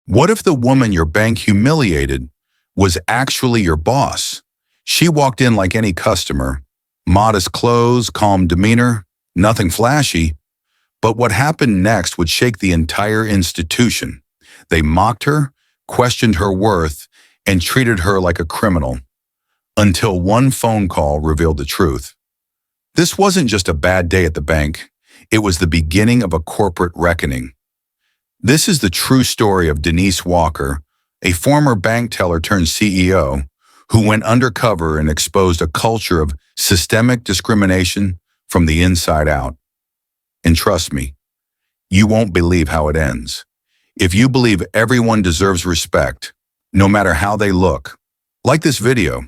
What if the woman your bank humiliated was actually your boss? She walked in like any customer, modest clothes, calm demeanor, nothing flashy. But what happened next would shake the entire institution. They mocked her, questioned her worth, and treated her like a criminal. Until one phone call revealed the truth. This wasn't just a bad day at the bank. It was the beginning of a corporate reckoning. This is the true story of Denise Walker, a former bank teller turned CEO, who went undercover and exposed a culture of systemic discrimination from the inside out. And trust me, you won't believe how it ends. If you believe everyone deserves respect, no matter how they look, like this video,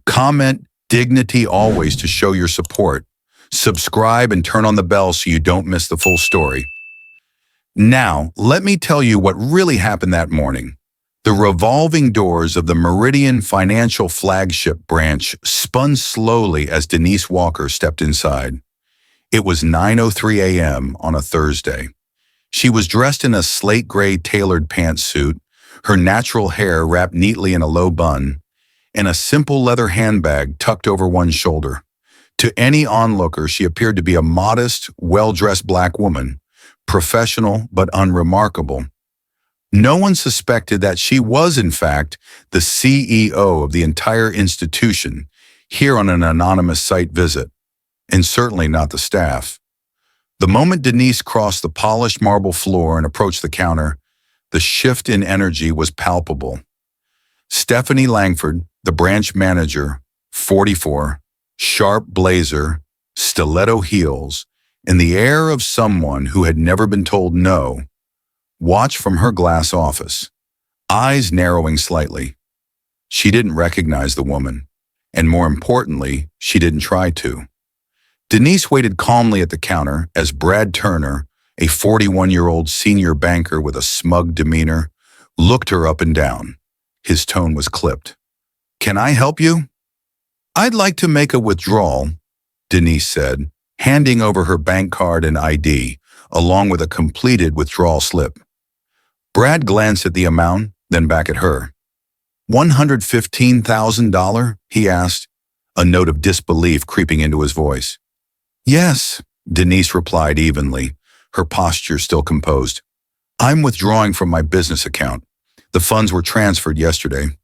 comment dignity always to show your support. Subscribe and turn on the bell so you don't miss the full story. Now, let me tell you what really happened that morning. The revolving doors of the Meridian Financial flagship branch spun slowly as Denise Walker stepped inside. It was 9:03 a.m. on a Thursday. She was dressed in a slate gray tailored pantsuit, her natural hair wrapped neatly in a low bun, and a simple leather handbag tucked over one shoulder. To any onlooker, she appeared to be a modest, well-dressed black woman, professional but unremarkable. No one suspected that she was, in fact, the CEO of the entire institution, here on an anonymous site visit, and certainly not the staff. The moment Denise crossed the polished marble floor and approached the counter, the shift in energy was palpable. Stephanie Langford, the branch manager, 44, sharp blazer, stiletto heels, and the air of someone who had never been told no, watched from her glass office, eyes narrowing slightly. She didn't recognize the woman, and more importantly, she didn't try to. Denise waited calmly at the counter as Brad Turner, a 41-year-old senior banker with a smug demeanor, looked her up and down. His tone was clipped. "Can I help you?" "I'd like to make a withdrawal," Denise said, handing over her bank card and ID, along with a completed withdrawal slip. Brad glanced at the amount, then back at her. "$115,000, he asked, a note of disbelief creeping into his voice. "Yes," Denise replied evenly, her posture still composed. "I'm withdrawing from my business account. The funds were transferred yesterday."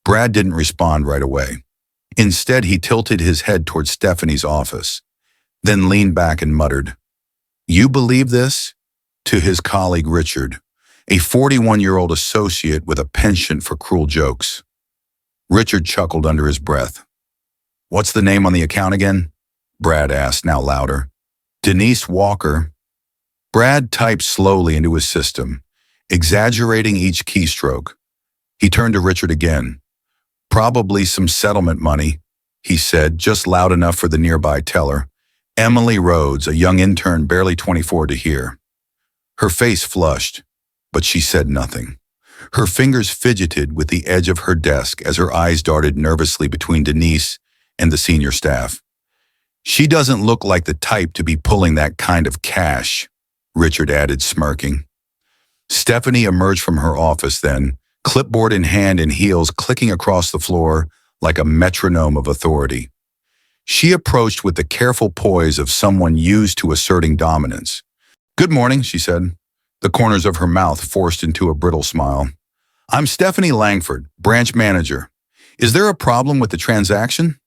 Brad didn't respond right away. Instead, he tilted his head toward Stephanie's office, then leaned back and muttered, "You believe this?" to his colleague Richard, a 41-year-old associate with a penchant for cruel jokes. Richard chuckled under his breath. "What's the name on the account again?" Brad asked, now louder. "Denise Walker." Brad typed slowly into his system, exaggerating each keystroke. He turned to Richard again. "Probably some settlement money," he said, just loud enough for the nearby teller, Emily Rhodes, a young intern barely 24, to hear. Her face flushed, but she said nothing. Her fingers fidgeted with the edge of her desk as her eyes darted nervously between Denise and the senior staff. "She doesn't look like the type to be pulling that kind of cash," Richard added, smirking. Stephanie emerged from her office then, clipboard in hand and heels clicking across the floor like a metronome of authority. She approached with the careful poise of someone used to asserting dominance. "Good morning," she said, the corners of her mouth forced into a brittle smile. "I'm Stephanie Langford, branch manager. Is there a problem with the transaction?"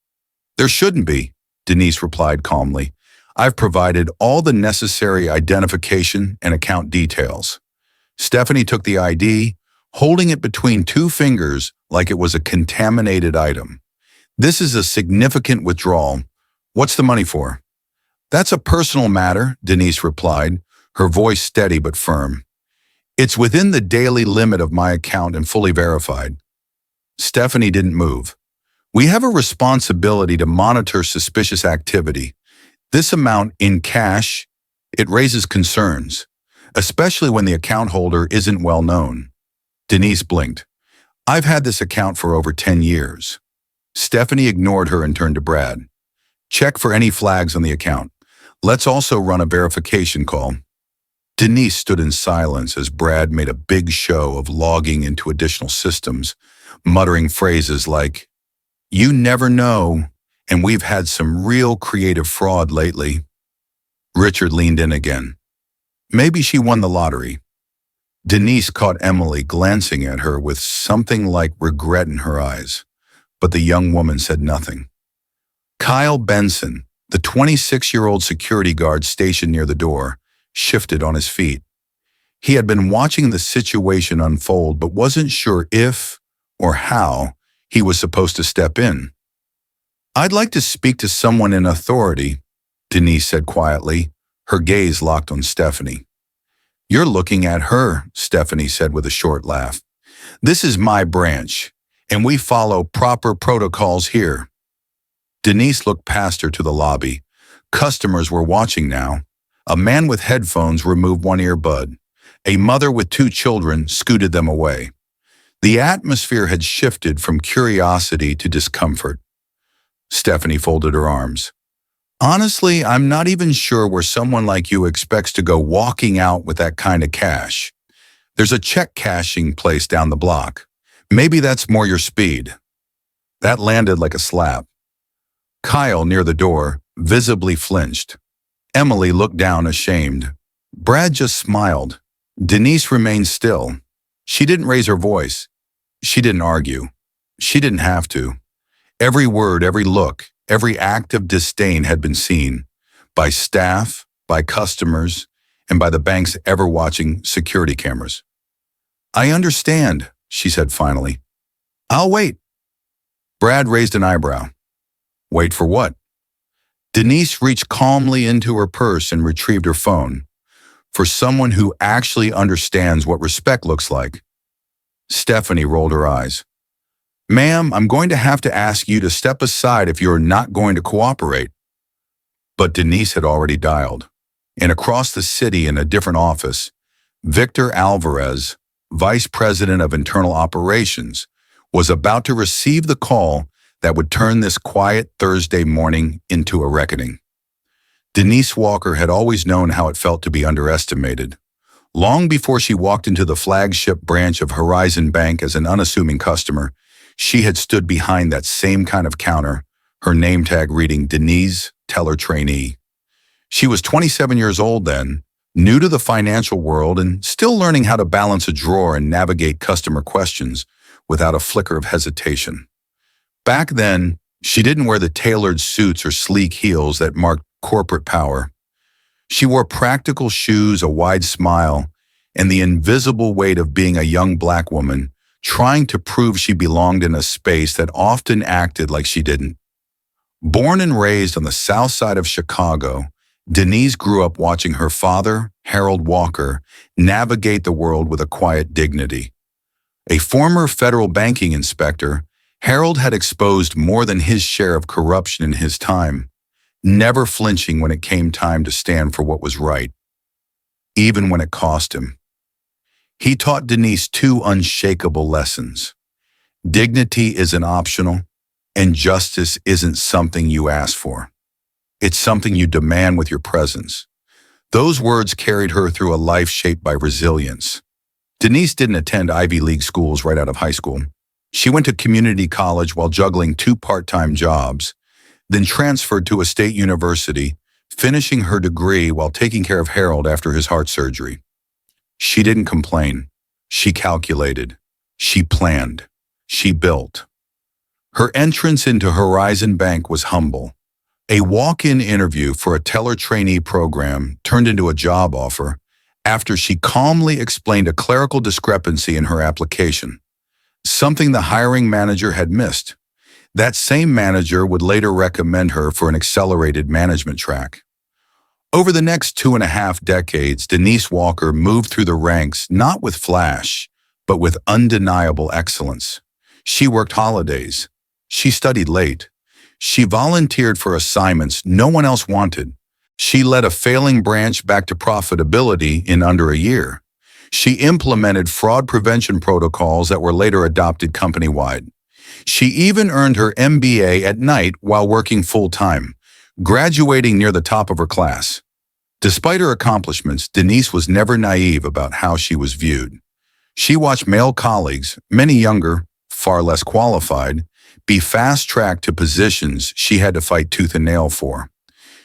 "There shouldn't be," Denise replied calmly. "I've provided all the necessary identification and account details." Stephanie took the ID, holding it between two fingers like it was a contaminated item. "This is a significant withdrawal. What's the money for?" "That's a personal matter," Denise replied, her voice steady but firm. "It's within the daily limit of my account and fully verified." Stephanie didn't move. "We have a responsibility to monitor suspicious activity. This amount in cash, it raises concerns, especially when the account holder isn't well known." Denise blinked. "I've had this account for over 10 years. Stephanie ignored her and turned to Brad. "Check for any flags on the account. Let's also run a verification call." Denise stood in silence as Brad made a big show of logging into additional systems, muttering phrases like, "You never know, and we've had some real creative fraud lately." Richard leaned in again. Maybe she won the lottery. Denise caught Emily glancing at her with something like regret in her eyes, but the young woman said nothing. Kyle Benson, the 26-year-old security guard stationed near the door, shifted on his feet. He had been watching the situation unfold but wasn't sure if or how he was supposed to step in. "I'd like to speak to someone in authority," Denise said quietly, her gaze locked on Stephanie. "You're looking at her," Stephanie said with a short laugh. "This is my branch, and we follow proper protocols here." Denise looked past her to the lobby. Customers were watching now. A man with headphones removed one earbud. A mother with two children scooted them away. The atmosphere had shifted from curiosity to discomfort. Stephanie folded her arms. "Honestly, I'm not even sure where someone like you expects to go walking out with that kind of cash. There's a check cashing place down the block. Maybe that's more your speed." That landed like a slap. Kyle, near the door, visibly flinched. Emily looked down ashamed. Brad just smiled. Denise remained still. She didn't raise her voice. She didn't argue. She didn't have to. Every word, every look, every act of disdain had been seen by staff, by customers, and by the bank's ever-watching security cameras. "I understand," she said finally. "I'll wait." Brad raised an eyebrow. "Wait for what?" Denise reached calmly into her purse and retrieved her phone. "For someone who actually understands what respect looks like." Stephanie rolled her eyes. "Ma'am, I'm going to have to ask you to step aside if you're not going to cooperate." But Denise had already dialed. And across the city in a different office, Victor Alvarez, Vice President of Internal Operations, was about to receive the call that would turn this quiet Thursday morning into a reckoning. Denise Walker had always known how it felt to be underestimated. Long before she walked into the flagship branch of Horizon Bank as an unassuming customer, she had stood behind that same kind of counter, her name tag reading Denise, Teller Trainee. She was 27 years old then, new to the financial world and still learning how to balance a drawer and navigate customer questions without a flicker of hesitation. Back then, she didn't wear the tailored suits or sleek heels that marked corporate power. She wore practical shoes, a wide smile, and the invisible weight of being a young black woman trying to prove she belonged in a space that often acted like she didn't. Born and raised on the south side of Chicago, Denise grew up watching her father, Harold Walker, navigate the world with a quiet dignity. A former federal banking inspector, Harold had exposed more than his share of corruption in his time, never flinching when it came time to stand for what was right, even when it cost him. He taught Denise two unshakable lessons. Dignity isn't optional, and justice isn't something you ask for. It's something you demand with your presence. Those words carried her through a life shaped by resilience. Denise didn't attend Ivy League schools right out of high school. She went to community college while juggling two part-time jobs, then transferred to a state university, finishing her degree while taking care of Harold after his heart surgery. She didn't complain. She calculated. She planned. She built. Her entrance into Horizon Bank was humble. A walk-in interview for a teller trainee program turned into a job offer after she calmly explained a clerical discrepancy in her application, something the hiring manager had missed. That same manager would later recommend her for an accelerated management track. Over the next 2.5 decades, Denise Walker moved through the ranks not with flash, but with undeniable excellence. She worked holidays. She studied late. She volunteered for assignments no one else wanted. She led a failing branch back to profitability in under a year. She implemented fraud prevention protocols that were later adopted company-wide. She even earned her MBA at night while working full-time, graduating near the top of her class. Despite her accomplishments, Denise was never naive about how she was viewed. She watched male colleagues, many younger, far less qualified, be fast-tracked to positions she had to fight tooth and nail for.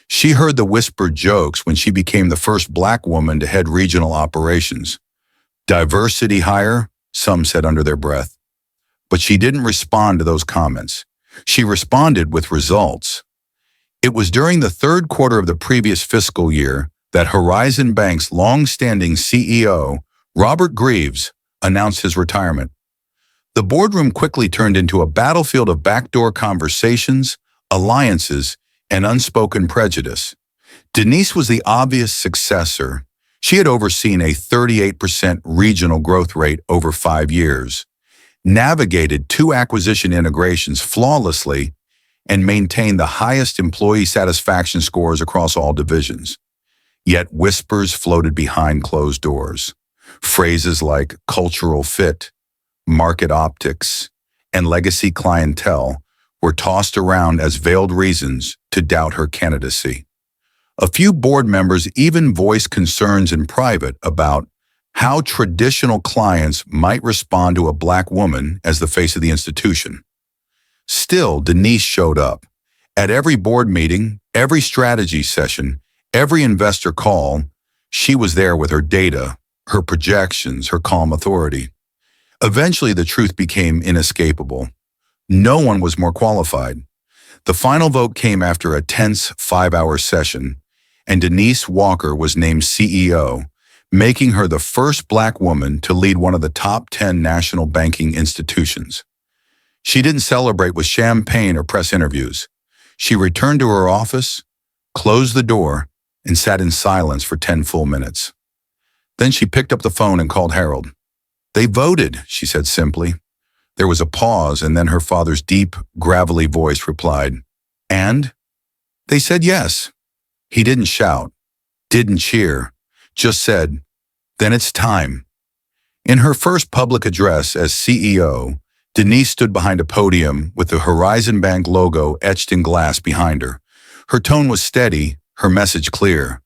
She heard the whispered jokes when she became the first Black woman to head regional operations. Diversity hire, some said under their breath. But she didn't respond to those comments. She responded with results. It was during the third quarter of the previous fiscal year that Horizon Bank's long-standing CEO, Robert Greaves, announced his retirement. The boardroom quickly turned into a battlefield of backdoor conversations, alliances, and unspoken prejudice. Denise was the obvious successor. She had overseen a 38% regional growth rate over 5 years, navigated 2 acquisition integrations flawlessly, and maintained the highest employee satisfaction scores across all divisions. Yet whispers floated behind closed doors. Phrases like cultural fit, market optics, and legacy clientele were tossed around as veiled reasons to doubt her candidacy. A few board members even voiced concerns in private about how traditional clients might respond to a Black woman as the face of the institution. Still, Denise showed up. At every board meeting, every strategy session, every investor call, she was there with her data, her projections, her calm authority. Eventually, the truth became inescapable. No one was more qualified. The final vote came after a tense 5-hour session, and Denise Walker was named CEO, making her the first Black woman to lead one of the top 10 national banking institutions. She didn't celebrate with champagne or press interviews. She returned to her office, closed the door, and sat in silence for 10 full minutes. Then she picked up the phone and called Harold. "They voted," she said simply. There was a pause, and then her father's deep, gravelly voice replied, "And?" "They said yes." He didn't shout, didn't cheer, just said, "Then it's time." In her first public address as CEO, Denise stood behind a podium with the Horizon Bank logo etched in glass behind her. Her tone was steady, her message clear.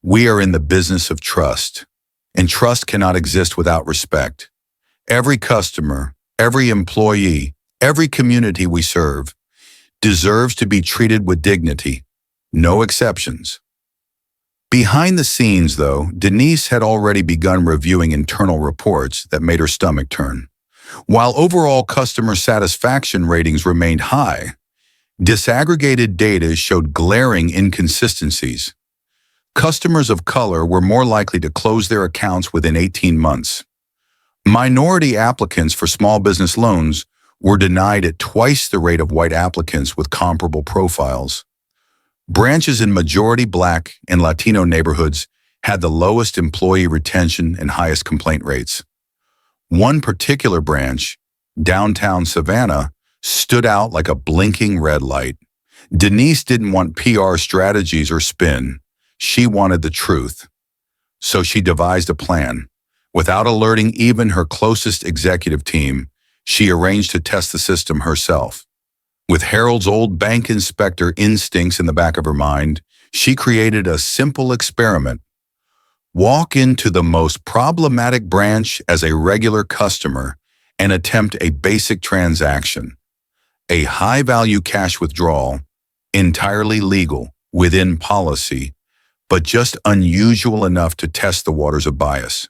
We are in the business of trust, and trust cannot exist without respect. Every customer, every employee, every community we serve deserves to be treated with dignity, no exceptions. Behind the scenes, though, Denise had already begun reviewing internal reports that made her stomach turn. While overall customer satisfaction ratings remained high, disaggregated data showed glaring inconsistencies. Customers of color were more likely to close their accounts within 18 months. Minority applicants for small business loans were denied at twice the rate of white applicants with comparable profiles. Branches in majority Black and Latino neighborhoods had the lowest employee retention and highest complaint rates. One particular branch, downtown Savannah, stood out like a blinking red light. Denise didn't want PR strategies or spin. She wanted the truth. So she devised a plan. Without alerting even her closest executive team, she arranged to test the system herself. With Harold's old bank inspector instincts in the back of her mind, she created a simple experiment. Walk into the most problematic branch as a regular customer and attempt a basic transaction. A high-value cash withdrawal, entirely legal, within policy, but just unusual enough to test the waters of bias.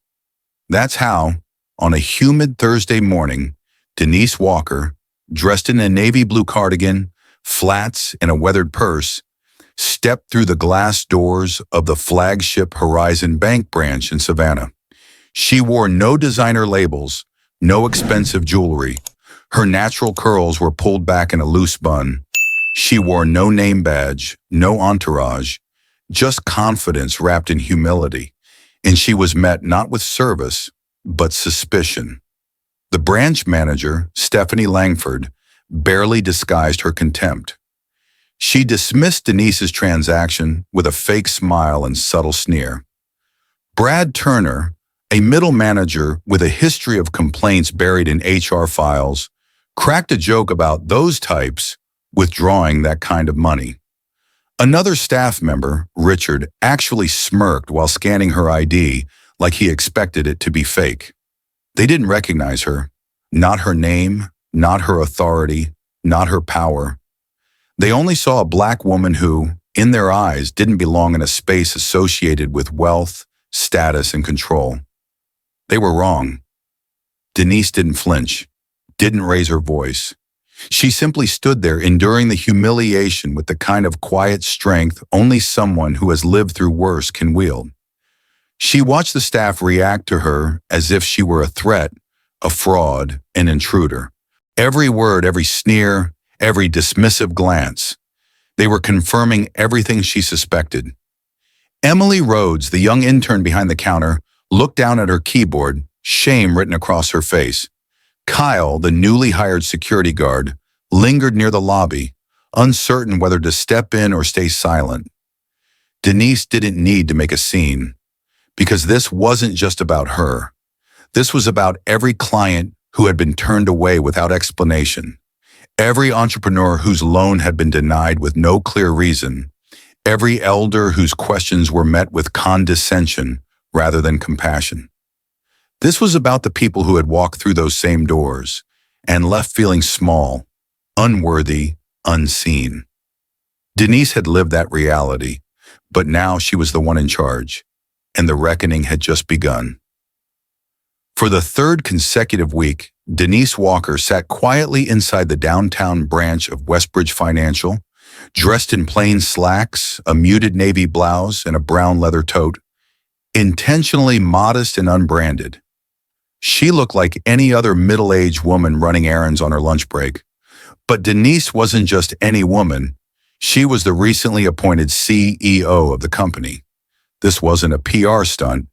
That's how, on a humid Thursday morning, Denise Walker, dressed in a navy blue cardigan, flats, and a weathered purse, stepped through the glass doors of the flagship Horizon Bank branch in Savannah. She wore no designer labels, no expensive jewelry. Her natural curls were pulled back in a loose bun. She wore no name badge, no entourage, just confidence wrapped in humility. And she was met not with service, but suspicion. The branch manager, Stephanie Langford, barely disguised her contempt. She dismissed Denise's transaction with a fake smile and subtle sneer. Brad Turner, a middle manager with a history of complaints buried in HR files, cracked a joke about those types withdrawing that kind of money. Another staff member, Richard, actually smirked while scanning her ID like he expected it to be fake. They didn't recognize her. Not her name, not her authority, not her power. They only saw a black woman who, in their eyes, didn't belong in a space associated with wealth, status, and control. They were wrong. Denise didn't flinch, didn't raise her voice. She simply stood there enduring the humiliation with the kind of quiet strength only someone who has lived through worse can wield. She watched the staff react to her as if she were a threat, a fraud, an intruder. Every word, every sneer, every dismissive glance. They were confirming everything she suspected. Emily Rhodes, the young intern behind the counter, looked down at her keyboard, shame written across her face. Kyle, the newly hired security guard, lingered near the lobby, uncertain whether to step in or stay silent. Denise didn't need to make a scene, because this wasn't just about her. This was about every client who had been turned away without explanation, every entrepreneur whose loan had been denied with no clear reason, every elder whose questions were met with condescension rather than compassion. This was about the people who had walked through those same doors and left feeling small, unworthy, unseen. Denise had lived that reality, but now she was the one in charge, and the reckoning had just begun. For the third consecutive week, Denise Walker sat quietly inside the downtown branch of Westbridge Financial, dressed in plain slacks, a muted navy blouse, and a brown leather tote, intentionally modest and unbranded. She looked like any other middle-aged woman running errands on her lunch break. But Denise wasn't just any woman. She was the recently appointed CEO of the company. This wasn't a PR stunt.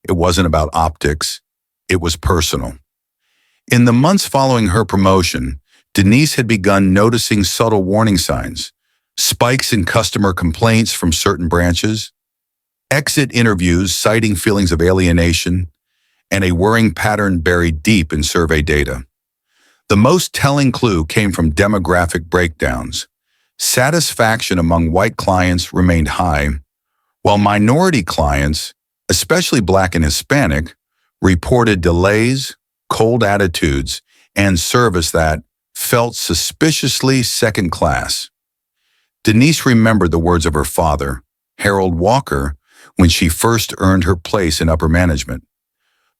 It wasn't about optics. It was personal. In the months following her promotion, Denise had begun noticing subtle warning signs, spikes in customer complaints from certain branches, exit interviews citing feelings of alienation, and a worrying pattern buried deep in survey data. The most telling clue came from demographic breakdowns. Satisfaction among white clients remained high, while minority clients, especially Black and Hispanic, reported delays, cold attitudes, and service that felt suspiciously second class. Denise remembered the words of her father, Harold Walker, when she first earned her place in upper management.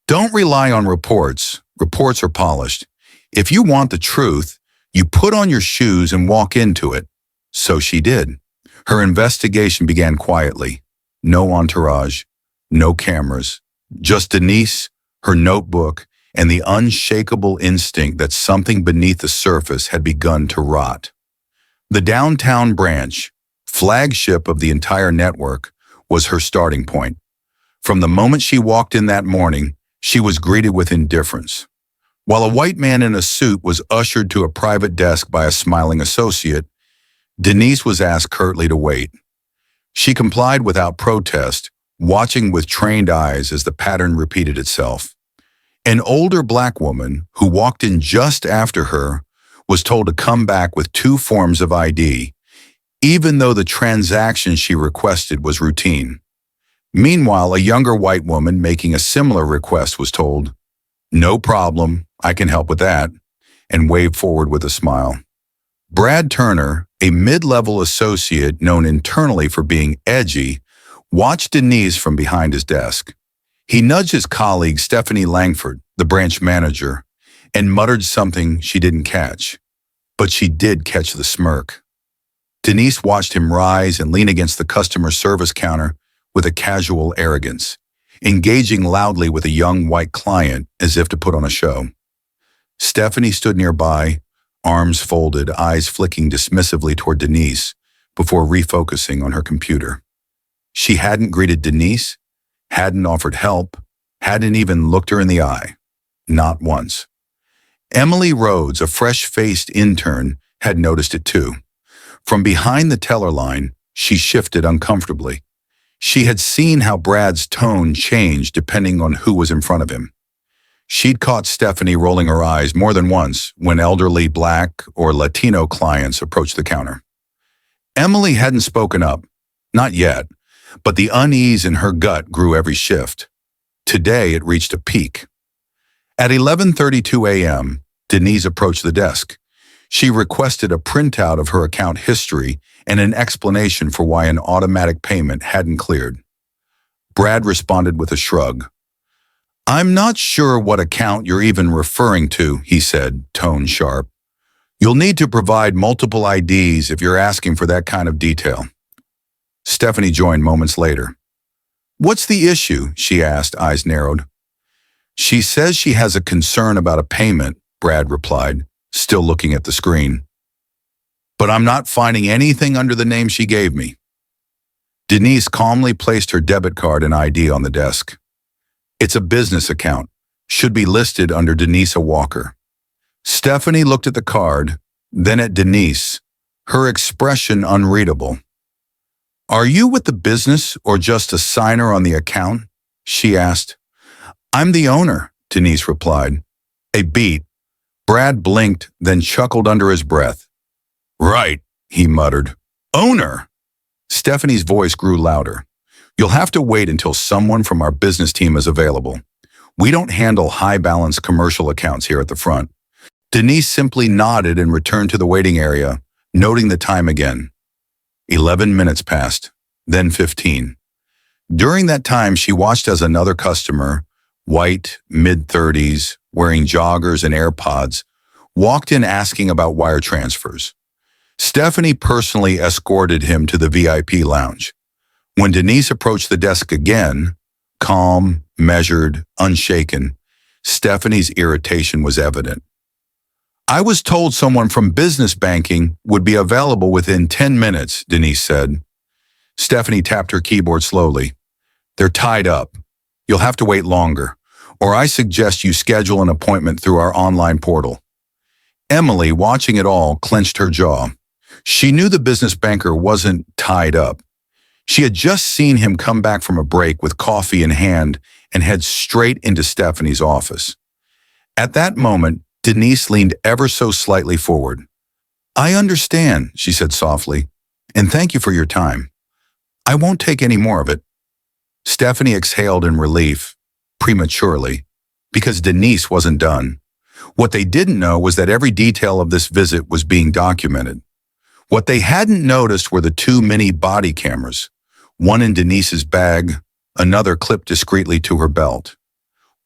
Don't rely on reports. Reports are polished. If you want the truth, you put on your shoes and walk into it. So she did. Her investigation began quietly. No entourage, no cameras, just Denise, her notebook, and the unshakable instinct that something beneath the surface had begun to rot. The downtown branch, flagship of the entire network, was her starting point. From the moment she walked in that morning, she was greeted with indifference. While a white man in a suit was ushered to a private desk by a smiling associate, Denise was asked curtly to wait. She complied without protest, watching with trained eyes as the pattern repeated itself. An older Black woman, who walked in just after her, was told to come back with 2 forms of ID, even though the transaction she requested was routine. Meanwhile, a younger white woman making a similar request was told, "No problem, I can help with that," and waved forward with a smile. Brad Turner, a mid-level associate known internally for being edgy, watched Denise from behind his desk. He nudged his colleague Stephanie Langford, the branch manager, and muttered something she didn't catch. But she did catch the smirk. Denise watched him rise and lean against the customer service counter with a casual arrogance, engaging loudly with a young white client as if to put on a show. Stephanie stood nearby, arms folded, eyes flicking dismissively toward Denise before refocusing on her computer. She hadn't greeted Denise, hadn't offered help, hadn't even looked her in the eye. Not once. Emily Rhodes, a fresh-faced intern, had noticed it too. From behind the teller line, she shifted uncomfortably. She had seen how Brad's tone changed depending on who was in front of him. She'd caught Stephanie rolling her eyes more than once when elderly Black or Latino clients approached the counter. Emily hadn't spoken up. Not yet, but the unease in her gut grew every shift. Today it reached a peak. At 11:32 a.m., Denise approached the desk. She requested a printout of her account history and an explanation for why an automatic payment hadn't cleared. Brad responded with a shrug. "I'm not sure what account you're even referring to," he said, tone sharp. "You'll need to provide multiple IDs if you're asking for that kind of detail." Stephanie joined moments later. "What's the issue?" she asked, eyes narrowed. "She says she has a concern about a payment," Brad replied, still looking at the screen. "But I'm not finding anything under the name she gave me." Denise calmly placed her debit card and ID on the desk. "It's a business account. Should be listed under Denise Walker." Stephanie looked at the card, then at Denise, her expression unreadable. "Are you with the business or just a signer on the account?" she asked. "I'm the owner," Denise replied. A beat. Brad blinked, then chuckled under his breath. "Right," he muttered. "Owner!" Stephanie's voice grew louder. "You'll have to wait until someone from our business team is available. We don't handle high-balance commercial accounts here at the front." Denise simply nodded and returned to the waiting area, noting the time again. 11 minutes passed, then 15. During that time, she watched as another customer, white, mid-30s, wearing joggers and AirPods, walked in asking about wire transfers. Stephanie personally escorted him to the VIP lounge. When Denise approached the desk again, calm, measured, unshaken, Stephanie's irritation was evident. "I was told someone from business banking would be available within 10 minutes, Denise said. Stephanie tapped her keyboard slowly. "They're tied up. You'll have to wait longer, or I suggest you schedule an appointment through our online portal." Emily, watching it all, clenched her jaw. She knew the business banker wasn't tied up. She had just seen him come back from a break with coffee in hand and head straight into Stephanie's office. At that moment, Denise leaned ever so slightly forward. "I understand," she said softly, "and thank you for your time. I won't take any more of it." Stephanie exhaled in relief, prematurely, because Denise wasn't done. What they didn't know was that every detail of this visit was being documented. What they hadn't noticed were the two mini body cameras, one in Denise's bag, another clipped discreetly to her belt.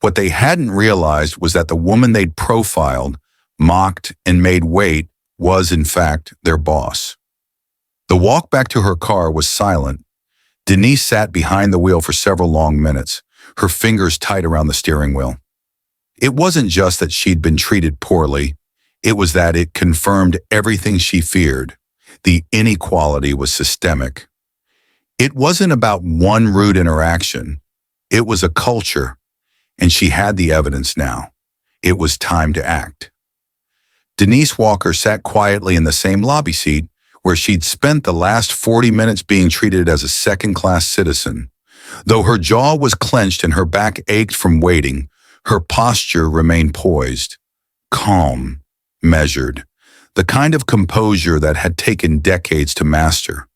What they hadn't realized was that the woman they'd profiled, mocked, and made wait was, in fact, their boss. The walk back to her car was silent. Denise sat behind the wheel for several long minutes, her fingers tight around the steering wheel. It wasn't just that she'd been treated poorly. It was that it confirmed everything she feared. The inequality was systemic. It wasn't about one rude interaction. It was a culture, and she had the evidence now. It was time to act. Denise Walker sat quietly in the same lobby seat where she'd spent the last 40 minutes being treated as a second-class citizen. Though her jaw was clenched and her back ached from waiting, her posture remained poised, calm, measured, the kind of composure that had taken decades to master.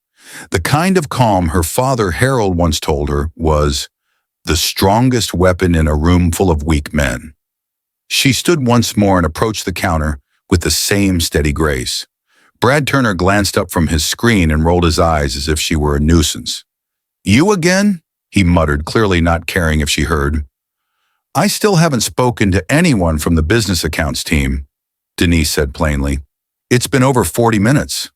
The kind of calm her father Harold once told her was the strongest weapon in a room full of weak men. She stood once more and approached the counter with the same steady grace. Brad Turner glanced up from his screen and rolled his eyes as if she were a nuisance. "You again?" he muttered, clearly not caring if she heard. "I still haven't spoken to anyone from the business accounts team," Denise said plainly. "It's been over 40 minutes.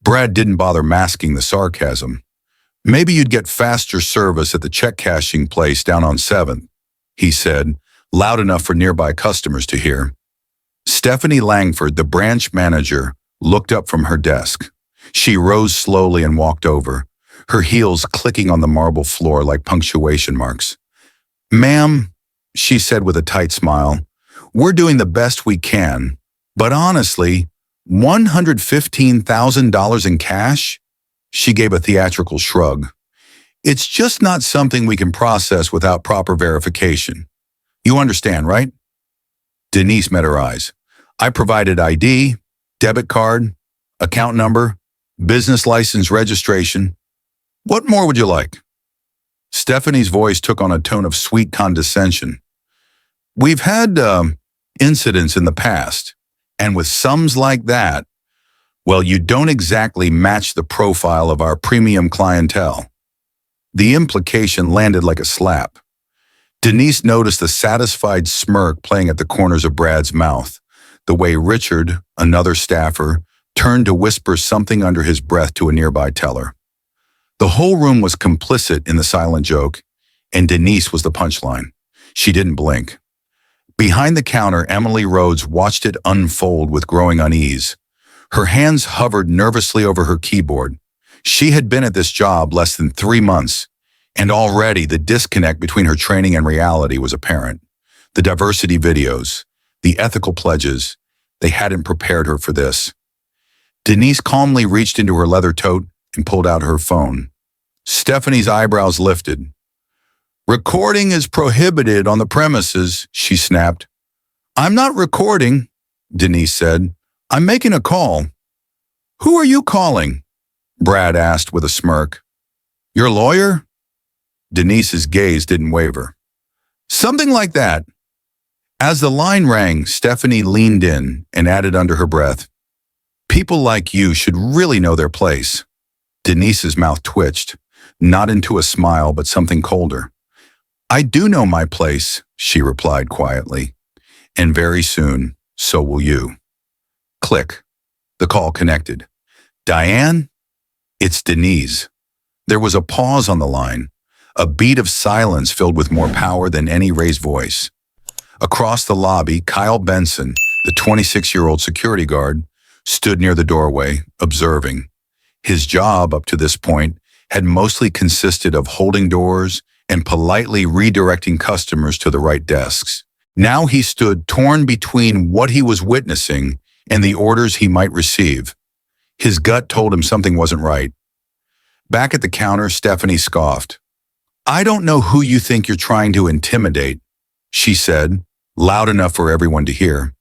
Brad didn't bother masking the sarcasm. "Maybe you'd get faster service at the check cashing place down on 7th, he said, loud enough for nearby customers to hear. Stephanie Langford, the branch manager, looked up from her desk. She rose slowly and walked over, her heels clicking on the marble floor like punctuation marks. "Ma'am," she said with a tight smile, "we're doing the best we can, but honestly, $115,000 in cash?" She gave a theatrical shrug. "It's just not something we can process without proper verification. You understand, right?" Denise met her eyes. "I provided ID, debit card, account number. business license registration. What more would you like? Stephanie's voice took on a tone of sweet condescension. We've had incidents in the past, and with sums like that, well, you don't exactly match the profile of our premium clientele. The implication landed like a slap. Denise noticed the satisfied smirk playing at the corners of Brad's mouth, the way Richard, another staffer, turned to whisper something under his breath to a nearby teller. The whole room was complicit in the silent joke, and Denise was the punchline. She didn't blink. Behind the counter, Emily Rhodes watched it unfold with growing unease. Her hands hovered nervously over her keyboard. She had been at this job less than 3 months, and already the disconnect between her training and reality was apparent. The diversity videos, the ethical pledges, they hadn't prepared her for this. Denise calmly reached into her leather tote and pulled out her phone. Stephanie's eyebrows lifted. Recording is prohibited on the premises, she snapped. I'm not recording, Denise said. I'm making a call. Who are you calling? Brad asked with a smirk. Your lawyer? Denise's gaze didn't waver. Something like that. As the line rang, Stephanie leaned in and added under her breath, people like you should really know their place. Denise's mouth twitched, not into a smile but something colder. I do know my place, she replied quietly, and very soon, so will you. Click. The call connected. Diane? It's Denise. There was a pause on the line, a beat of silence filled with more power than any raised voice. Across the lobby, Kyle Benson, the 26-year-old security guard, stood near the doorway, observing. His job, up to this point, had mostly consisted of holding doors and politely redirecting customers to the right desks. Now he stood torn between what he was witnessing and the orders he might receive. His gut told him something wasn't right. Back at the counter, Stephanie scoffed. I don't know who you think you're trying to intimidate, she said, loud enough for everyone to hear.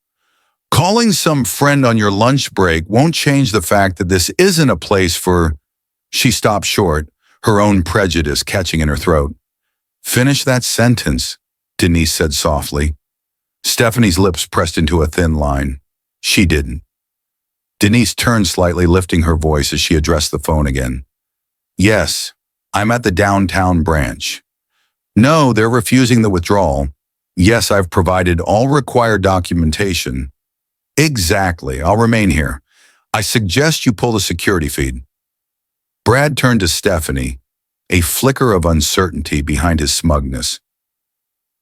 Calling some friend on your lunch break won't change the fact that this isn't a place for... She stopped short, her own prejudice catching in her throat. Finish that sentence, Denise said softly. Stephanie's lips pressed into a thin line. She didn't. Denise turned slightly, lifting her voice as she addressed the phone again. Yes, I'm at the downtown branch. No, they're refusing the withdrawal. Yes, I've provided all required documentation. Exactly, I'll remain here. I suggest you pull the security feed. Brad turned to Stephanie, a flicker of uncertainty behind his smugness.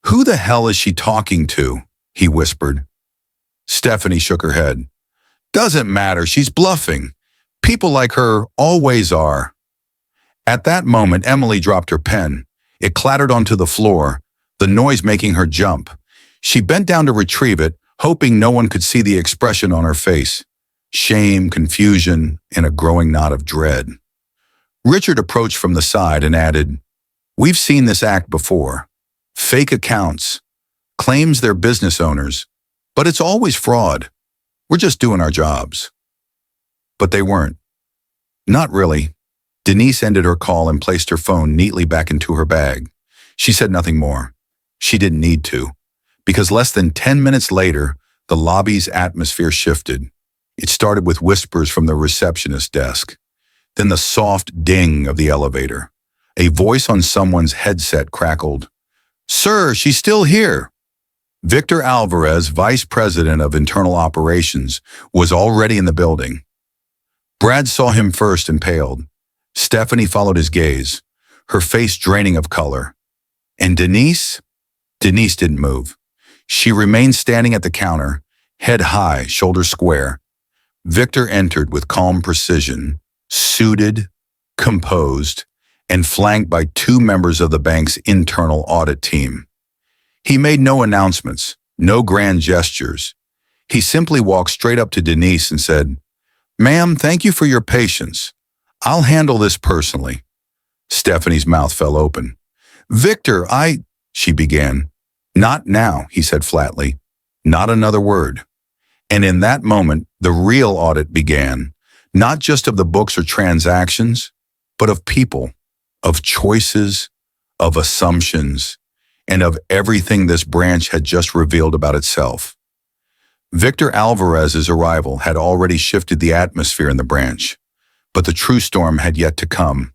Who the hell is she talking to? He whispered. Stephanie shook her head. Doesn't matter, she's bluffing. People like her always are. At that moment, Emily dropped her pen. It clattered onto the floor, the noise making her jump. She bent down to retrieve it, hoping no one could see the expression on her face. Shame, confusion, and a growing knot of dread. Richard approached from the side and added, We've seen this act before. Fake accounts. Claims they're business owners. But it's always fraud. We're just doing our jobs. But they weren't. Not really. Denise ended her call and placed her phone neatly back into her bag. She said nothing more. She didn't need to, because less than 10 minutes later, the lobby's atmosphere shifted. It started with whispers from the receptionist desk, then the soft ding of the elevator. A voice on someone's headset crackled. Sir, she's still here. Victor Alvarez, Vice President of Internal Operations, was already in the building. Brad saw him first and paled. Stephanie followed his gaze, her face draining of color. And Denise? Denise didn't move. She remained standing at the counter, head high, shoulders square. Victor entered with calm precision, suited, composed, and flanked by 2 members of the bank's internal audit team. He made no announcements, no grand gestures. He simply walked straight up to Denise and said, Ma'am, thank you for your patience. I'll handle this personally. Stephanie's mouth fell open. Victor, she began. Not now, he said flatly. Not another word. And in that moment, the real audit began. Not just of the books or transactions, but of people, of choices, of assumptions, and of everything this branch had just revealed about itself. Victor Alvarez's arrival had already shifted the atmosphere in the branch, but the true storm had yet to come.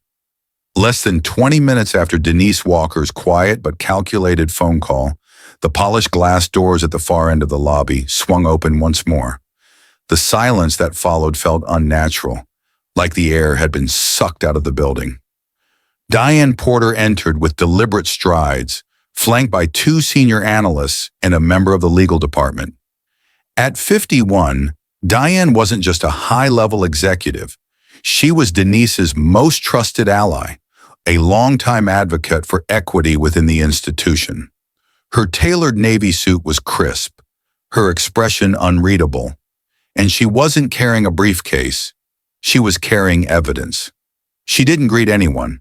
Less than 20 minutes after Denise Walker's quiet but calculated phone call, the polished glass doors at the far end of the lobby swung open once more. The silence that followed felt unnatural, like the air had been sucked out of the building. Diane Porter entered with deliberate strides, flanked by two senior analysts and a member of the legal department. At 51, Diane wasn't just a high-level executive. She was Denise's most trusted ally, a longtime advocate for equity within the institution. Her tailored navy suit was crisp, her expression unreadable, and she wasn't carrying a briefcase. She was carrying evidence. She didn't greet anyone.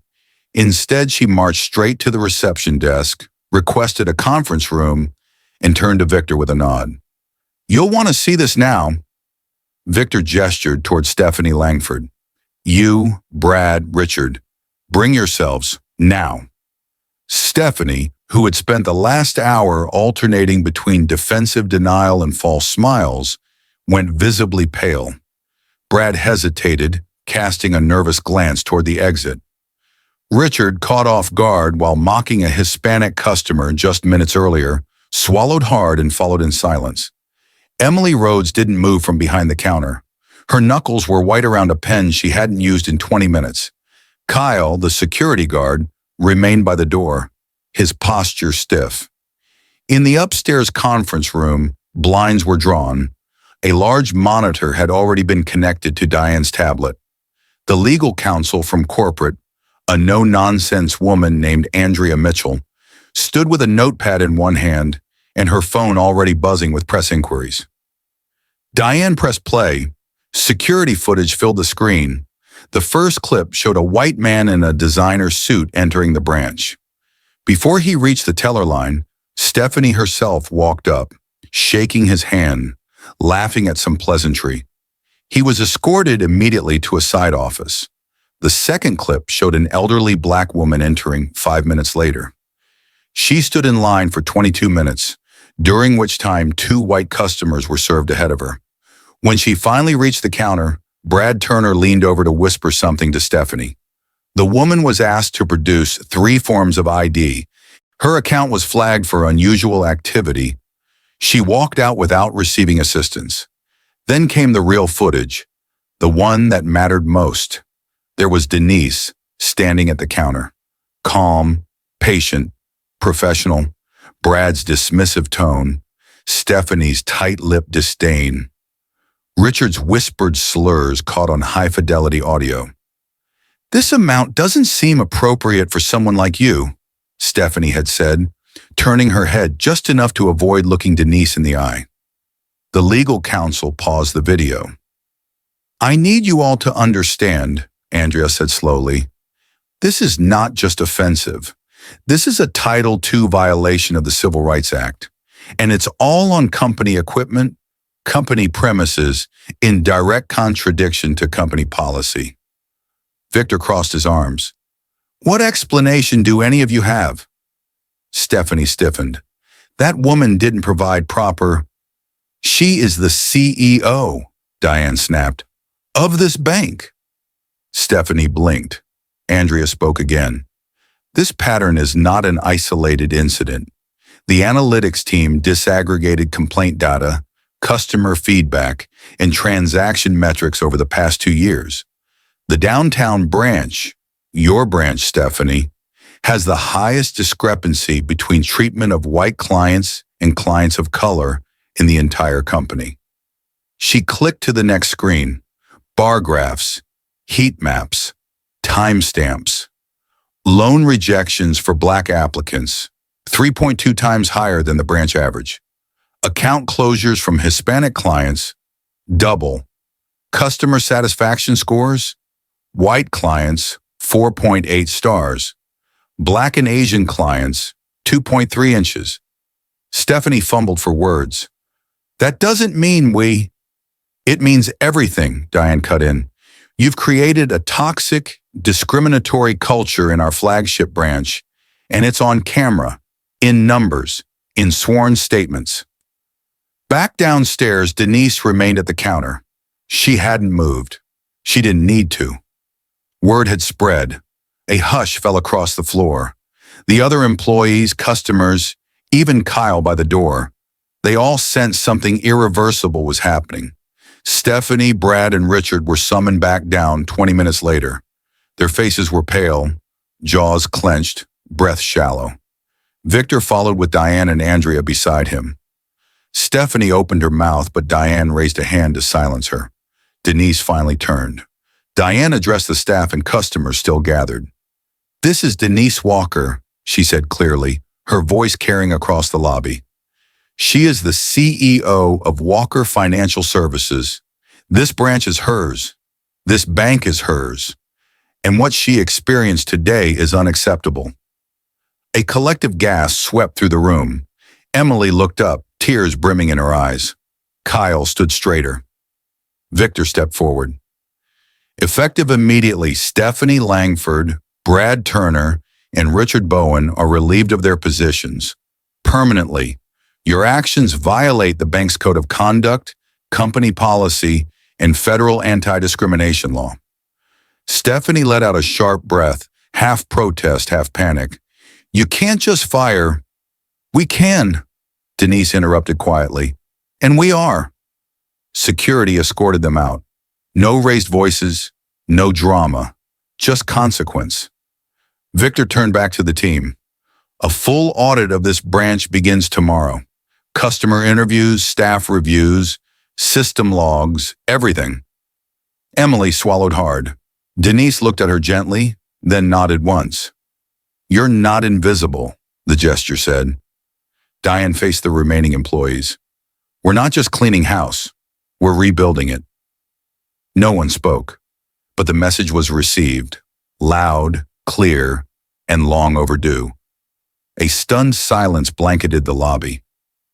Instead, she marched straight to the reception desk, requested a conference room, and turned to Victor with a nod. "You'll want to see this now." Victor gestured toward Stephanie Langford. "You, Brad, Richard, bring yourselves now." Stephanie, who had spent the last hour alternating between defensive denial and false smiles, went visibly pale. Brad hesitated, casting a nervous glance toward the exit. Richard, caught off guard while mocking a Hispanic customer just minutes earlier, swallowed hard and followed in silence. Emily Rhodes didn't move from behind the counter. Her knuckles were white around a pen she hadn't used in 20 minutes. Kyle, the security guard, remained by the door, his posture stiff. In the upstairs conference room, blinds were drawn. A large monitor had already been connected to Diane's tablet. The legal counsel from corporate, a no-nonsense woman named Andrea Mitchell, stood with a notepad in one hand and her phone already buzzing with press inquiries. Diane pressed play. Security footage filled the screen. The first clip showed a white man in a designer suit entering the branch. Before he reached the teller line, Stephanie herself walked up, shaking his hand, laughing at some pleasantry. He was escorted immediately to a side office. The second clip showed an elderly black woman entering 5 minutes later. She stood in line for 22 minutes, during which time 2 white customers were served ahead of her. When she finally reached the counter, Brad Turner leaned over to whisper something to Stephanie. The woman was asked to produce 3 forms of ID. Her account was flagged for unusual activity. She walked out without receiving assistance. Then came the real footage, the one that mattered most. There was Denise standing at the counter, calm, patient, professional, Brad's dismissive tone, Stephanie's tight-lipped disdain, Richard's whispered slurs caught on high-fidelity audio. "This amount doesn't seem appropriate for someone like you," Stephanie had said, turning her head just enough to avoid looking Denise in the eye. The legal counsel paused the video. "I need you all to understand," Andrea said slowly. "This is not just offensive. This is a Title II violation of the Civil Rights Act, and it's all on company equipment, company premises, in direct contradiction to company policy." Victor crossed his arms. "What explanation do any of you have?" Stephanie stiffened. "That woman didn't provide proper—" "She is the CEO," Diane snapped, "of this bank." Stephanie blinked. Andrea spoke again. "This pattern is not an isolated incident. The analytics team disaggregated complaint data, customer feedback, and transaction metrics over the past 2 years. The downtown branch, your branch, Stephanie, has the highest discrepancy between treatment of white clients and clients of color in the entire company." She clicked to the next screen. Bar graphs, heat maps, timestamps. Loan rejections for black applicants, 3.2 times higher than the branch average. Account closures from Hispanic clients, double. Customer satisfaction scores, white clients, 4.8 stars. Black and Asian clients, 2.3 inches. Stephanie fumbled for words. "That doesn't mean we—" "It means everything," Diane cut in. You've created a toxic, discriminatory culture in our flagship branch, and it's on camera, in numbers, in sworn statements. Back downstairs, Denise remained at the counter. She hadn't moved. She didn't need to. Word had spread. A hush fell across the floor. The other employees, customers, even Kyle by the door, they all sensed something irreversible was happening. Stephanie, Brad, and Richard were summoned back down 20 minutes later. Their faces were pale, jaws clenched, breath shallow. Victor followed with Diane and Andrea beside him. Stephanie opened her mouth, but Diane raised a hand to silence her. Denise finally turned. Diane addressed the staff and customers still gathered. "This is Denise Walker," she said clearly, her voice carrying across the lobby. "She is the CEO of Walker Financial Services. This branch is hers. This bank is hers. And what she experienced today is unacceptable." A collective gasp swept through the room. Emily looked up, tears brimming in her eyes. Kyle stood straighter. Victor stepped forward. "Effective immediately, Stephanie Langford, Brad Turner, and Richard Bowen are relieved of their positions. Permanently. Your actions violate the bank's code of conduct, company policy, and federal anti-discrimination law." Stephanie let out a sharp breath, half protest, half panic. "You can't just fire." "We can," Denise interrupted quietly. "And we are." Security escorted them out. No raised voices, no drama, just consequence. Victor turned back to the team. "A full audit of this branch begins tomorrow. Customer interviews, staff reviews, system logs, everything." Emily swallowed hard. Denise looked at her gently, then nodded once. "You're not invisible," the gesture said. Diane faced the remaining employees. "We're not just cleaning house, we're rebuilding it." No one spoke, but the message was received, loud, clear, and long overdue. A stunned silence blanketed the lobby.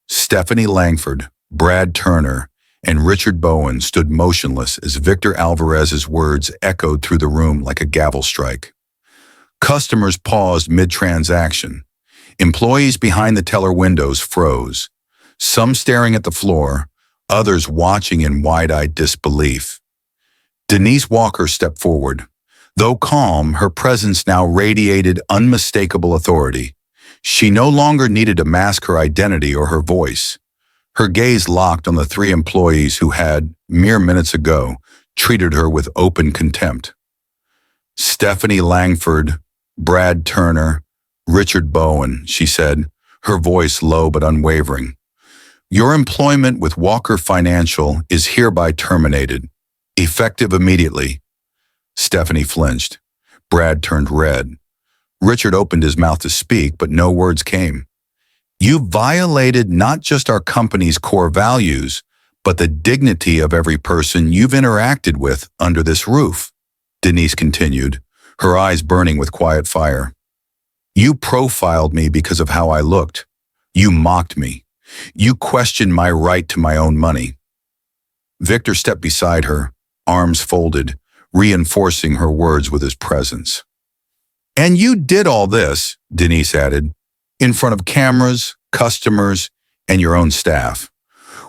Stephanie Langford, Brad Turner, and Richard Bowen stood motionless as Victor Alvarez's words echoed through the room like a gavel strike. Customers paused mid-transaction. Employees behind the teller windows froze, some staring at the floor, others watching in wide-eyed disbelief. Denise Walker stepped forward. Though calm, her presence now radiated unmistakable authority. She no longer needed to mask her identity or her voice. Her gaze locked on the three employees who had, mere minutes ago, treated her with open contempt. "Stephanie Langford, Brad Turner, Richard Bowen," she said, her voice low but unwavering. "Your employment with Walker Financial is hereby terminated, effective immediately." Stephanie flinched. Brad turned red. Richard opened his mouth to speak, but no words came. "You violated not just our company's core values, but the dignity of every person you've interacted with under this roof," Denise continued, her eyes burning with quiet fire. "You profiled me because of how I looked. You mocked me. You questioned my right to my own money." Victor stepped beside her, arms folded, reinforcing her words with his presence. "And you did all this," Denise added, "in front of cameras, customers, and your own staff.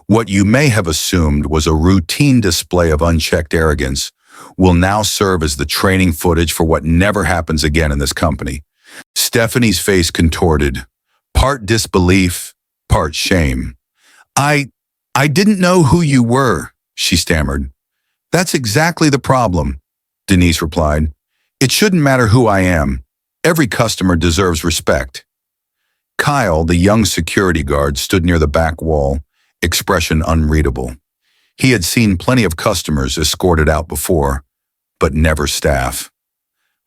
What you may have assumed was a routine display of unchecked arrogance will now serve as the training footage for what never happens again in this company." Stephanie's face contorted, part disbelief, part shame. I didn't know who you were," she stammered. "That's exactly the problem," Denise replied. "It shouldn't matter who I am. Every customer deserves respect." Kyle, the young security guard, stood near the back wall, expression unreadable. He had seen plenty of customers escorted out before, but never staff.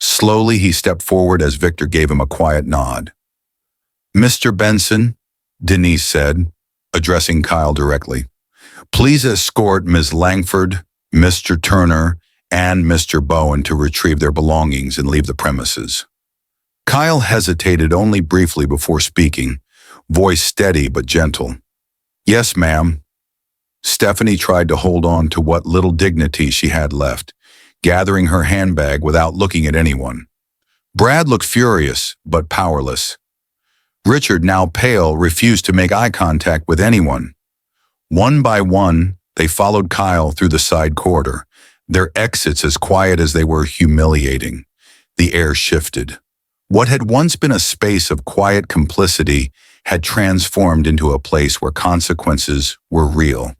Slowly, he stepped forward as Victor gave him a quiet nod. "Mr. Benson," Denise said, addressing Kyle directly, "please escort Ms. Langford, Mr. Turner, and Mr. Bowen to retrieve their belongings and leave the premises." Kyle hesitated only briefly before speaking, voice steady but gentle. "Yes, ma'am." Stephanie tried to hold on to what little dignity she had left. gathering her handbag without looking at anyone. Brad looked furious, but powerless. Richard, now pale, refused to make eye contact with anyone. One by one, they followed Kyle through the side corridor, their exits as quiet as they were humiliating. The air shifted. What had once been a space of quiet complicity had transformed into a place where consequences were real.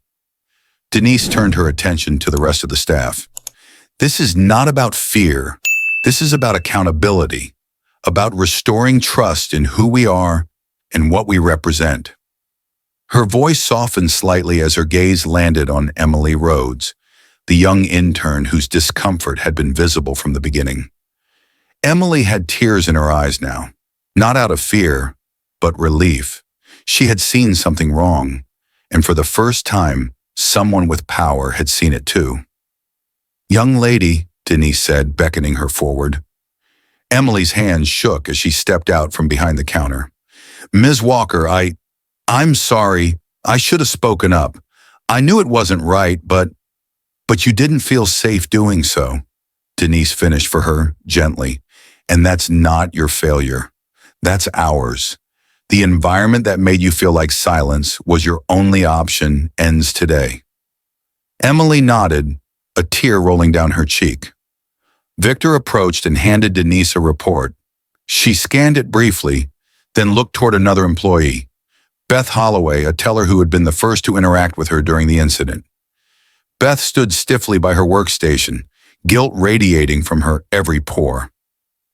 Denise turned her attention to the rest of the staff. This is not about fear. This is about accountability, about restoring trust in who we are and what we represent. Her voice softened slightly as her gaze landed on Emily Rhodes, the young intern whose discomfort had been visible from the beginning. Emily had tears in her eyes now, not out of fear, but relief. She had seen something wrong, and for the first time, someone with power had seen it too. "Young lady," Denise said, beckoning her forward. Emily's hands shook as she stepped out from behind the counter. "Ms. Walker, I'm sorry. I should have spoken up. I knew it wasn't right, but you didn't feel safe doing so," Denise finished for her, gently. "And that's not your failure. That's ours. The environment that made you feel like silence was your only option ends today." Emily nodded, a tear rolling down her cheek. Victor approached and handed Denise a report. She scanned it briefly, then looked toward another employee, Beth Holloway, a teller who had been the first to interact with her during the incident. Beth stood stiffly by her workstation, guilt radiating from her every pore.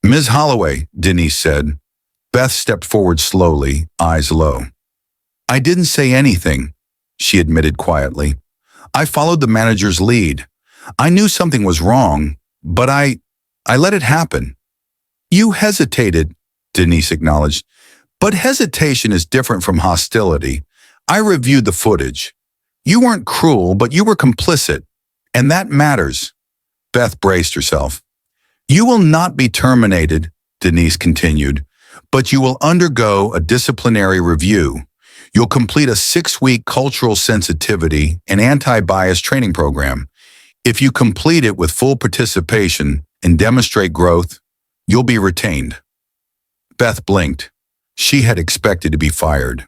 "Ms. Holloway," Denise said. Beth stepped forward slowly, eyes low. "I didn't say anything," she admitted quietly. "I followed the manager's lead. I knew something was wrong, but I let it happen." "You hesitated," Denise acknowledged. "But hesitation is different from hostility. I reviewed the footage. You weren't cruel, but you were complicit, and that matters." Beth braced herself. "You will not be terminated," Denise continued, "but you will undergo a disciplinary review. You'll complete a 6-week cultural sensitivity and anti-bias training program. If you complete it with full participation and demonstrate growth, you'll be retained." Beth blinked. She had expected to be fired.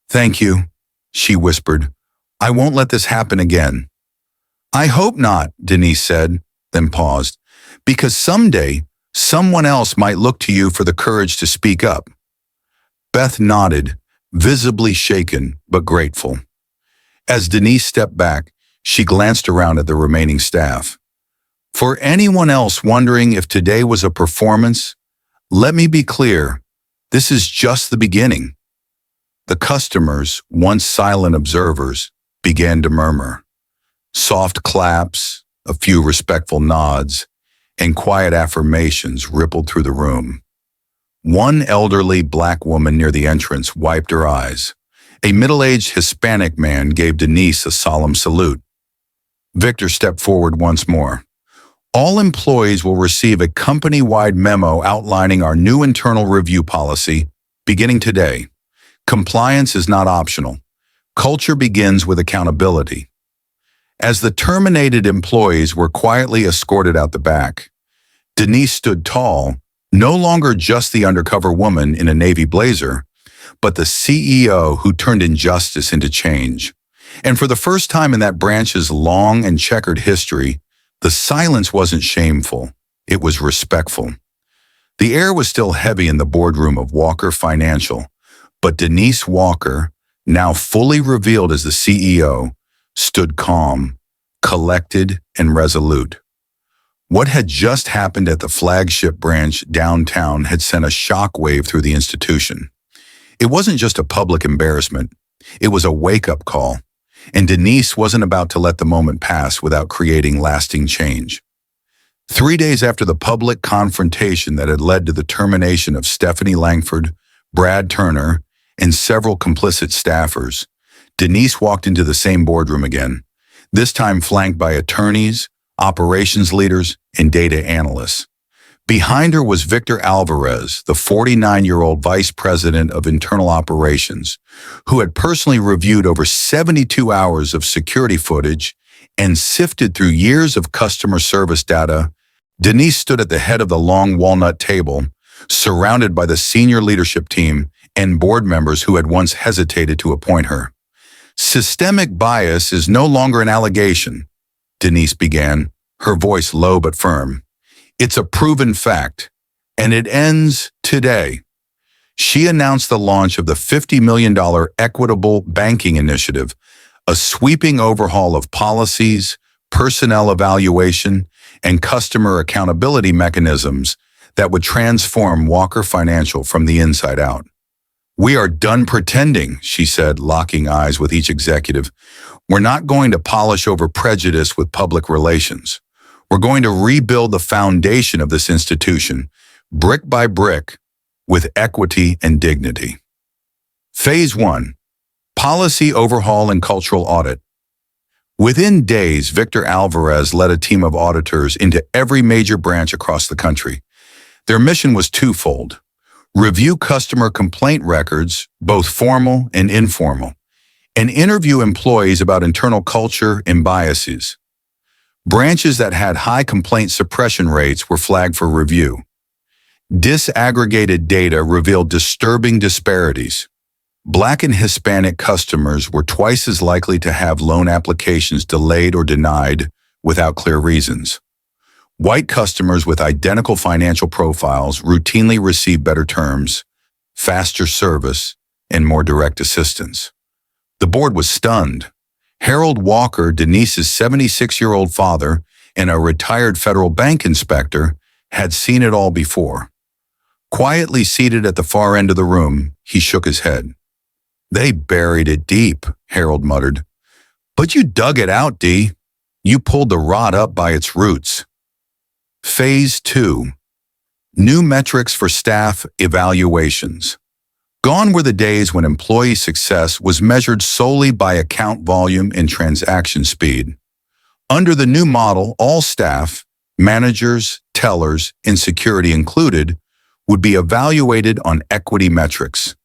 "Thank you," she whispered. "I won't let this happen again." "I hope not," Denise said, then paused, "because someday someone else might look to you for the courage to speak up." Beth nodded, visibly shaken but grateful. As Denise stepped back, she glanced around at the remaining staff. "For anyone else wondering if today was a performance, let me be clear, this is just the beginning." The customers, once silent observers, began to murmur. Soft claps, a few respectful nods, and quiet affirmations rippled through the room. One elderly black woman near the entrance wiped her eyes. A middle-aged Hispanic man gave Denise a solemn salute. Victor stepped forward once more. "All employees will receive a company-wide memo outlining our new internal review policy beginning today. Compliance is not optional. Culture begins with accountability." As the terminated employees were quietly escorted out the back, Denise stood tall, no longer just the undercover woman in a navy blazer, but the CEO who turned injustice into change. And for the first time in that branch's long and checkered history, the silence wasn't shameful, it was respectful. The air was still heavy in the boardroom of Walker Financial, but Denise Walker, now fully revealed as the CEO, stood calm, collected, and resolute. What had just happened at the flagship branch downtown had sent a shockwave through the institution. It wasn't just a public embarrassment, it was a wake-up call, and Denise wasn't about to let the moment pass without creating lasting change. 3 days after the public confrontation that had led to the termination of Stephanie Langford, Brad Turner, and several complicit staffers, Denise walked into the same boardroom again, this time flanked by attorneys, operations leaders, and data analysts. Behind her was Victor Alvarez, the 49-year-old vice president of internal operations, who had personally reviewed over 72 hours of security footage and sifted through years of customer service data, Denise stood at the head of the long walnut table, surrounded by the senior leadership team and board members who had once hesitated to appoint her. Systemic bias is no longer an allegation, Denise began, her voice low but firm. It's a proven fact, and it ends today. She announced the launch of the $50 million Equitable Banking Initiative, a sweeping overhaul of policies, personnel evaluation, and customer accountability mechanisms that would transform Walker Financial from the inside out. We are done pretending, she said, locking eyes with each executive. We're not going to polish over prejudice with public relations. We're going to rebuild the foundation of this institution, brick by brick, with equity and dignity. Phase 1. Policy overhaul and cultural audit. Within days, Victor Alvarez led a team of auditors into every major branch across the country. Their mission was twofold: review customer complaint records, both formal and informal, and interview employees about internal culture and biases. Branches that had high complaint suppression rates were flagged for review. Disaggregated data revealed disturbing disparities. Black and Hispanic customers were twice as likely to have loan applications delayed or denied without clear reasons. White customers with identical financial profiles routinely received better terms, faster service, and more direct assistance. The board was stunned. Harold Walker, Denise's 76-year-old father and a retired federal bank inspector, had seen it all before. Quietly seated at the far end of the room, he shook his head. They buried it deep, Harold muttered. But you dug it out, D. You pulled the rod up by its roots. Phase 2. New metrics for staff evaluations. Gone were the days when employee success was measured solely by account volume and transaction speed. Under the new model, all staff, managers, tellers, and security included, would be evaluated on equity metrics.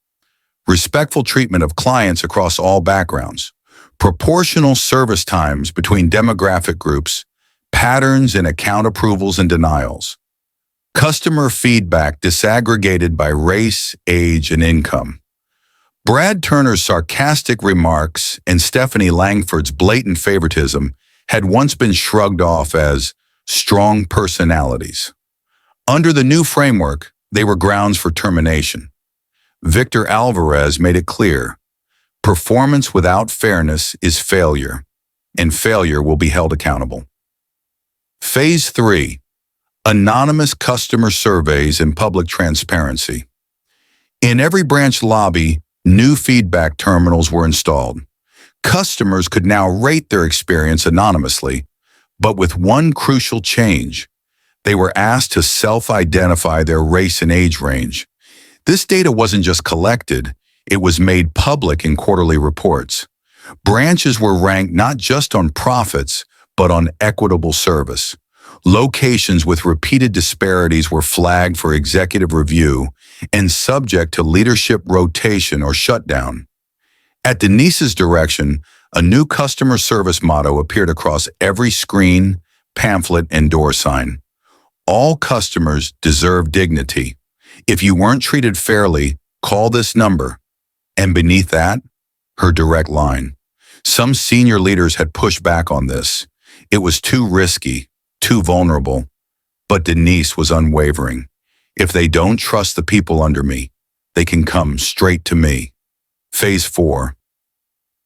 Respectful treatment of clients across all backgrounds, proportional service times between demographic groups, patterns in account approvals and denials, customer feedback disaggregated by race, age, and income. Brad Turner's sarcastic remarks and Stephanie Langford's blatant favoritism had once been shrugged off as strong personalities. Under the new framework, they were grounds for termination. Victor Alvarez made it clear, performance without fairness is failure, and failure will be held accountable. Phase 3. Anonymous customer surveys and public transparency. In every branch lobby, new feedback terminals were installed. Customers could now rate their experience anonymously, but with one crucial change. They were asked to self-identify their race and age range. This data wasn't just collected, it was made public in quarterly reports. Branches were ranked not just on profits, but on equitable service. Locations with repeated disparities were flagged for executive review and subject to leadership rotation or shutdown. At Denise's direction, a new customer service motto appeared across every screen, pamphlet, and door sign. All customers deserve dignity. If you weren't treated fairly, call this number. And beneath that, her direct line. Some senior leaders had pushed back on this. It was too risky, too vulnerable. But Denise was unwavering. If they don't trust the people under me, they can come straight to me. Phase 4.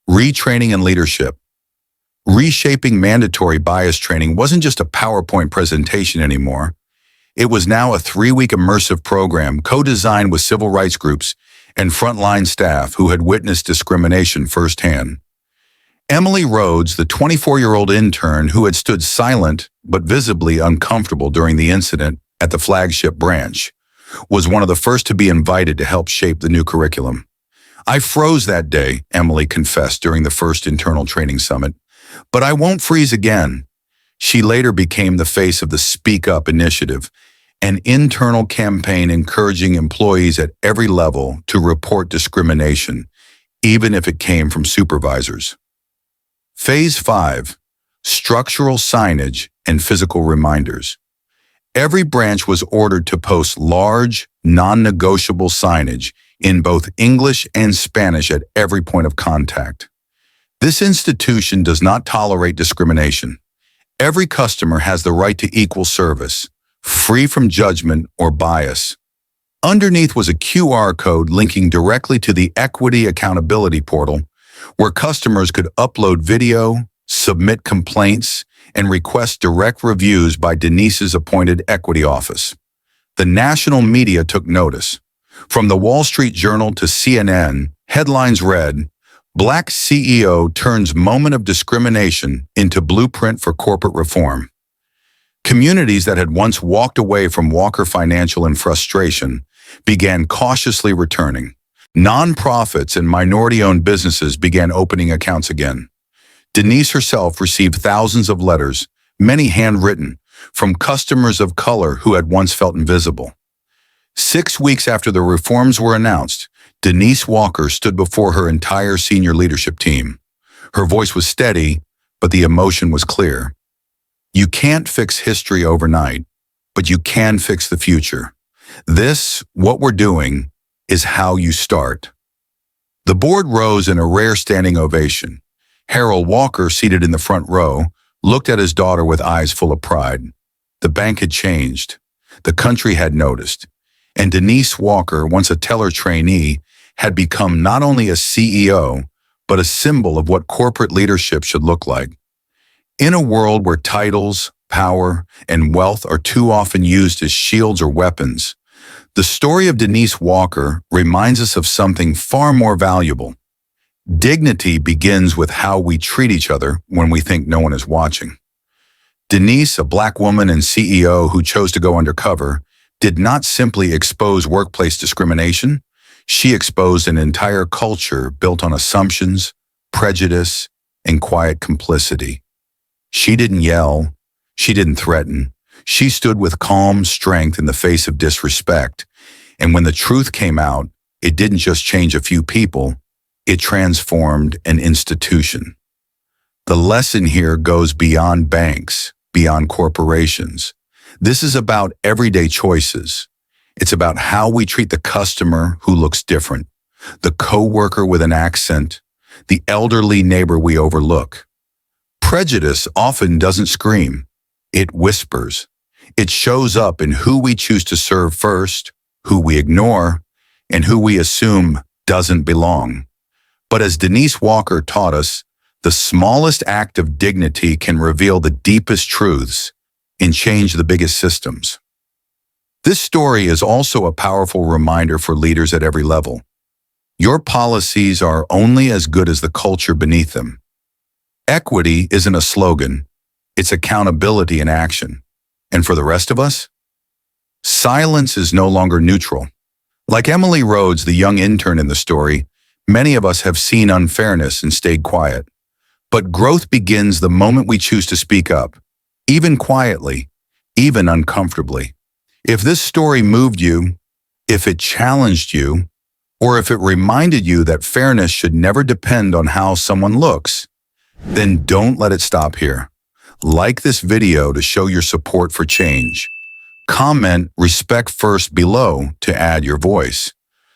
Retraining and leadership. Reshaping mandatory bias training wasn't just a PowerPoint presentation anymore. It was now a 3-week immersive program co-designed with civil rights groups and frontline staff who had witnessed discrimination firsthand. Emily Rhodes, the 24-year-old intern who had stood silent but visibly uncomfortable during the incident at the flagship branch, was one of the first to be invited to help shape the new curriculum. I froze that day, Emily confessed during the first internal training summit, but I won't freeze again. She later became the face of the Speak Up initiative, an internal campaign encouraging employees at every level to report discrimination, even if it came from supervisors. Phase 5. structural signage, and physical reminders. Every branch was ordered to post large, non-negotiable signage in both English and Spanish at every point of contact. This institution does not tolerate discrimination. Every customer has the right to equal service, free from judgment or bias. Underneath was a QR code linking directly to the Equity Accountability Portal, where customers could upload video, submit complaints, and request direct reviews by Denise's appointed equity office. The national media took notice. From the Wall Street Journal to CNN, headlines read, "Black CEO turns moment of discrimination into blueprint for corporate reform." Communities that had once walked away from Walker Financial in frustration began cautiously returning. Nonprofits and minority-owned businesses began opening accounts again. Denise herself received thousands of letters, many handwritten, from customers of color who had once felt invisible. 6 weeks after the reforms were announced, Denise Walker stood before her entire senior leadership team. Her voice was steady, but the emotion was clear. You can't fix history overnight, but you can fix the future. This, what we're doing, is how you start. The board rose in a rare standing ovation. Harold Walker, seated in the front row, looked at his daughter with eyes full of pride. The bank had changed. The country had noticed. And Denise Walker, once a teller trainee, had become not only a CEO, but a symbol of what corporate leadership should look like. In a world where titles, power, and wealth are too often used as shields or weapons, the story of Denise Walker reminds us of something far more valuable. Dignity begins with how we treat each other when we think no one is watching. Denise, a Black woman and CEO who chose to go undercover, did not simply expose workplace discrimination. She exposed an entire culture built on assumptions, prejudice, and quiet complicity. She didn't yell. She didn't threaten. She stood with calm strength in the face of disrespect. And when the truth came out, it didn't just change a few people, it transformed an institution. The lesson here goes beyond banks, beyond corporations. This is about everyday choices. It's about how we treat the customer who looks different, the coworker with an accent, the elderly neighbor we overlook. Prejudice often doesn't scream. It whispers. It shows up in who we choose to serve first, who we ignore, and who we assume doesn't belong. But as Denise Walker taught us, the smallest act of dignity can reveal the deepest truths and change the biggest systems. This story is also a powerful reminder for leaders at every level. Your policies are only as good as the culture beneath them. Equity isn't a slogan, it's accountability in action. And for the rest of us, silence is no longer neutral. Like Emily Rhodes, the young intern in the story, many of us have seen unfairness and stayed quiet. But growth begins the moment we choose to speak up, even quietly, even uncomfortably. If this story moved you, if it challenged you, or if it reminded you that fairness should never depend on how someone looks, then don't let it stop here. Like this video to show your support for change. Comment "Respect First" below to add your voice.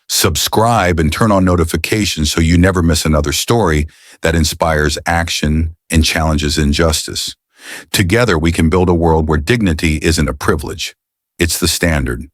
Subscribe and turn on notifications so you never miss another story that inspires action and challenges injustice. Together, we can build a world where dignity isn't a privilege. It's the standard.